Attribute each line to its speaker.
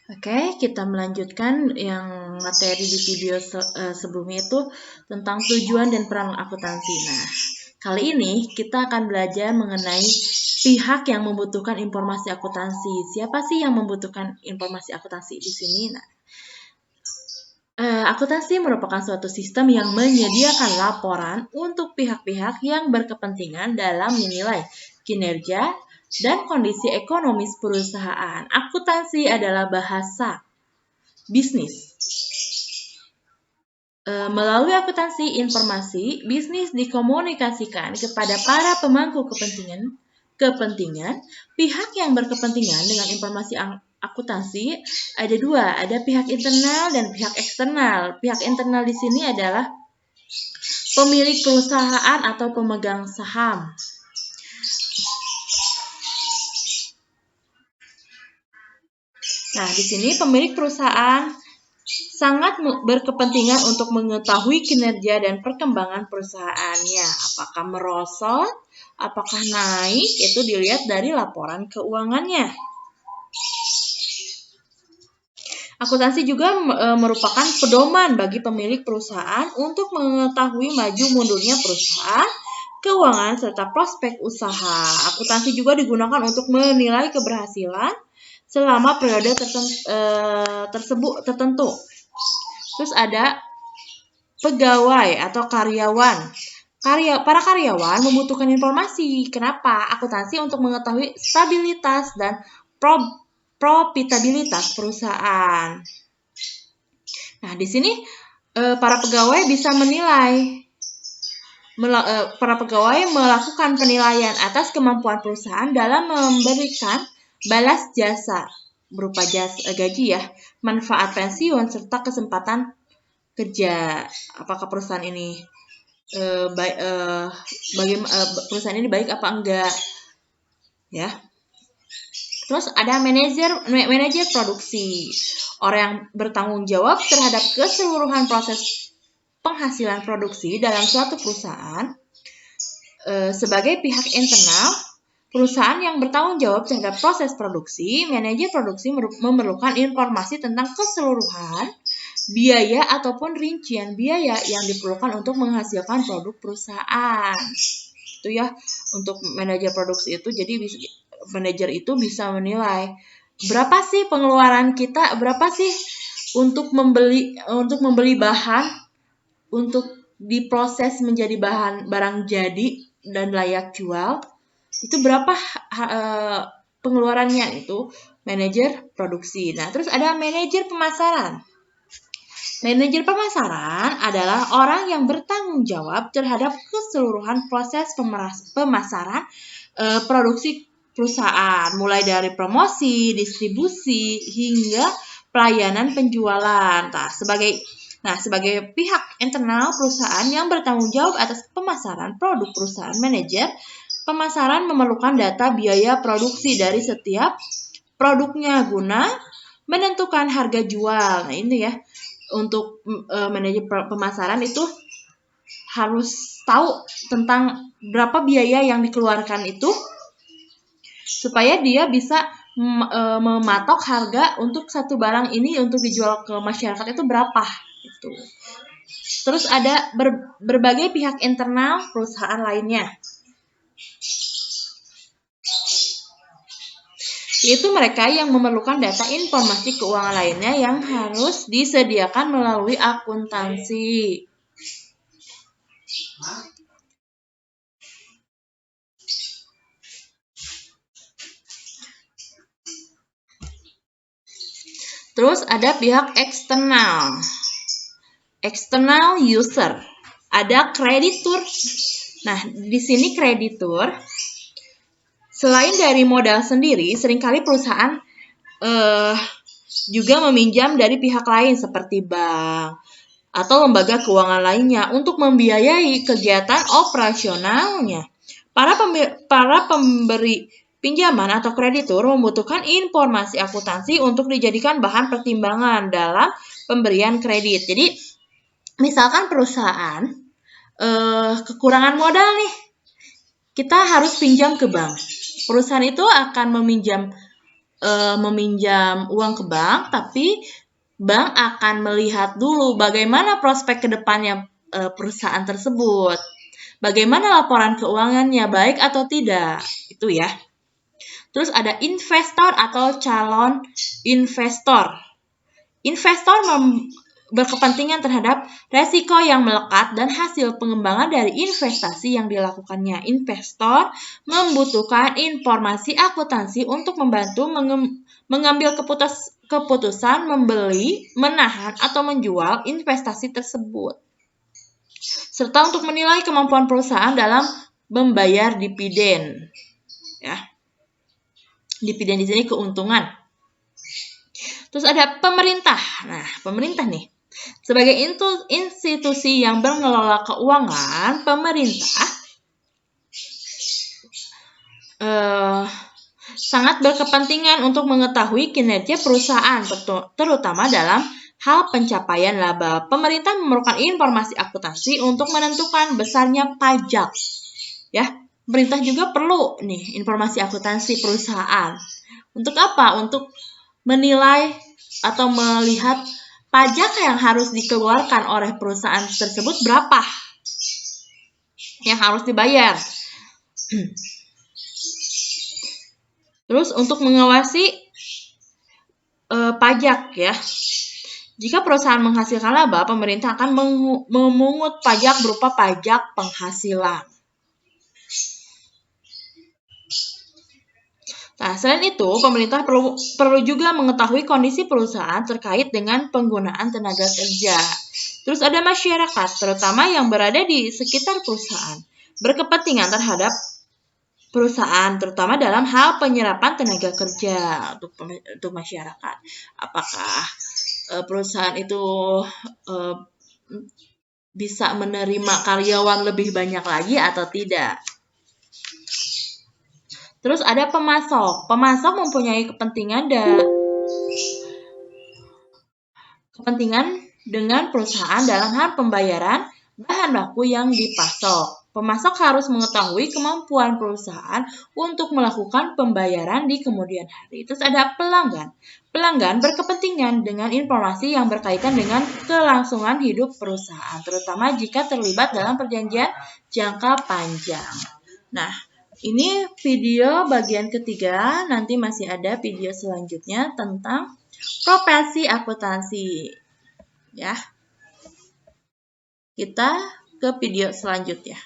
Speaker 1: Oke, kita melanjutkan yang materi di video sebelumnya itu tentang tujuan dan peran akuntansi. Nah, kali ini kita akan belajar mengenai pihak yang membutuhkan informasi akuntansi. Siapa sih yang membutuhkan informasi akuntansi di sini? Nah, akuntansi merupakan suatu sistem yang menyediakan laporan untuk pihak-pihak yang berkepentingan dalam menilai kinerja dan kondisi ekonomis perusahaan. Akuntansi adalah bahasa bisnis. Melalui akuntansi informasi, bisnis dikomunikasikan kepada para pemangku kepentingan, pihak yang berkepentingan dengan informasi akuntansi ada dua, ada pihak internal dan pihak eksternal. Pihak internal di sini adalah pemilik perusahaan atau pemegang saham. Nah, di sini pemilik perusahaan sangat berkepentingan untuk mengetahui kinerja dan perkembangan perusahaannya. Apakah merosot, apakah naik, itu dilihat dari laporan keuangannya. Akuntansi juga merupakan pedoman bagi pemilik perusahaan untuk mengetahui maju mundurnya perusahaan, keuangan, serta prospek usaha. Akuntansi juga digunakan untuk menilai keberhasilan selama periode tertentu. Terus ada pegawai atau karyawan. Para karyawan membutuhkan informasi. Kenapa? Akuntansi untuk mengetahui stabilitas dan profitabilitas perusahaan. Nah, di sini para pegawai bisa menilai. Para pegawai melakukan penilaian atas kemampuan perusahaan dalam memberikan balas jasa berupa gaji ya, manfaat pensiun serta kesempatan kerja. Apakah perusahaan ini perusahaan ini baik apa enggak? Ya. Terus ada manajer produksi. Orang yang bertanggung jawab terhadap keseluruhan proses penghasilan produksi dalam suatu perusahaan. Sebagai pihak internal, perusahaan yang bertanggung jawab terhadap proses produksi, manajer produksi memerlukan informasi tentang keseluruhan biaya ataupun rincian biaya yang diperlukan untuk menghasilkan produk perusahaan. Itu ya, untuk manajer produksi itu, jadi manajer itu bisa menilai berapa sih pengeluaran kita, berapa sih untuk membeli bahan untuk diproses menjadi barang jadi dan layak jual. Itu berapa pengeluarannya, itu manajer produksi. Nah, terus ada manajer pemasaran. Manajer pemasaran adalah orang yang bertanggung jawab terhadap keseluruhan proses pemasaran produksi perusahaan, mulai dari promosi, distribusi, hingga pelayanan penjualan. Sebagai pihak internal perusahaan yang bertanggung jawab atas pemasaran produk perusahaan, manajer pemasaran memerlukan data biaya produksi dari setiap produknya guna menentukan harga jual. Nah, ini ya, untuk manajer pemasaran itu harus tahu tentang berapa biaya yang dikeluarkan itu supaya dia bisa mematok harga untuk satu barang ini untuk dijual ke masyarakat itu berapa gitu. Terus ada berbagai pihak internal perusahaan lainnya, yaitu mereka yang memerlukan data informasi keuangan lainnya yang harus disediakan melalui akuntansi. Terus ada pihak eksternal. External user. Ada kreditur. Nah, di sini kreditur, selain dari modal sendiri, seringkali perusahaan juga meminjam dari pihak lain seperti bank atau lembaga keuangan lainnya untuk membiayai kegiatan operasionalnya. Para pemberi pinjaman atau kreditur membutuhkan informasi akuntansi untuk dijadikan bahan pertimbangan dalam pemberian kredit. Jadi, misalkan perusahaan kekurangan modal nih, kita harus pinjam ke bank. Perusahaan itu akan meminjam meminjam uang ke bank, tapi bank akan melihat dulu bagaimana prospek ke depannya perusahaan tersebut. Bagaimana laporan keuangannya, baik atau tidak. Itu ya. Terus ada investor atau calon investor. Investor berkepentingan terhadap resiko yang melekat dan hasil pengembangan dari investasi yang dilakukannya. Investor membutuhkan informasi akuntansi untuk membantu mengambil keputusan membeli, menahan, atau menjual investasi tersebut. Serta untuk menilai kemampuan perusahaan dalam membayar dividen. Ya. Dividen di sini keuntungan. Terus ada pemerintah. Nah, pemerintah nih. Sebagai institusi yang mengelola keuangan, pemerintah sangat berkepentingan untuk mengetahui kinerja perusahaan, terutama dalam hal pencapaian laba. Pemerintah memerlukan informasi akuntansi untuk menentukan besarnya pajak. Ya, pemerintah juga perlu nih informasi akuntansi perusahaan. Untuk apa? Untuk menilai atau melihat pajak yang harus dikeluarkan oleh perusahaan tersebut berapa yang harus dibayar. Terus untuk mengawasi pajak ya. Jika perusahaan menghasilkan laba, pemerintah akan memungut pajak berupa pajak penghasilan. Nah, selain itu, pemerintah perlu juga mengetahui kondisi perusahaan terkait dengan penggunaan tenaga kerja. Terus ada masyarakat, terutama yang berada di sekitar perusahaan, berkepentingan terhadap perusahaan, terutama dalam hal penyerapan tenaga kerja untuk masyarakat. Apakah perusahaan itu bisa menerima karyawan lebih banyak lagi atau tidak? Terus ada pemasok. Pemasok mempunyai kepentingan dengan perusahaan dalam hal pembayaran bahan baku yang dipasok. Pemasok harus mengetahui kemampuan perusahaan untuk melakukan pembayaran di kemudian hari. Terus ada pelanggan. Pelanggan berkepentingan dengan informasi yang berkaitan dengan kelangsungan hidup perusahaan, terutama jika terlibat dalam perjanjian jangka panjang. Nah, ini video bagian ketiga, nanti masih ada video selanjutnya tentang profesi akuntansi. Ya. Kita ke video selanjutnya.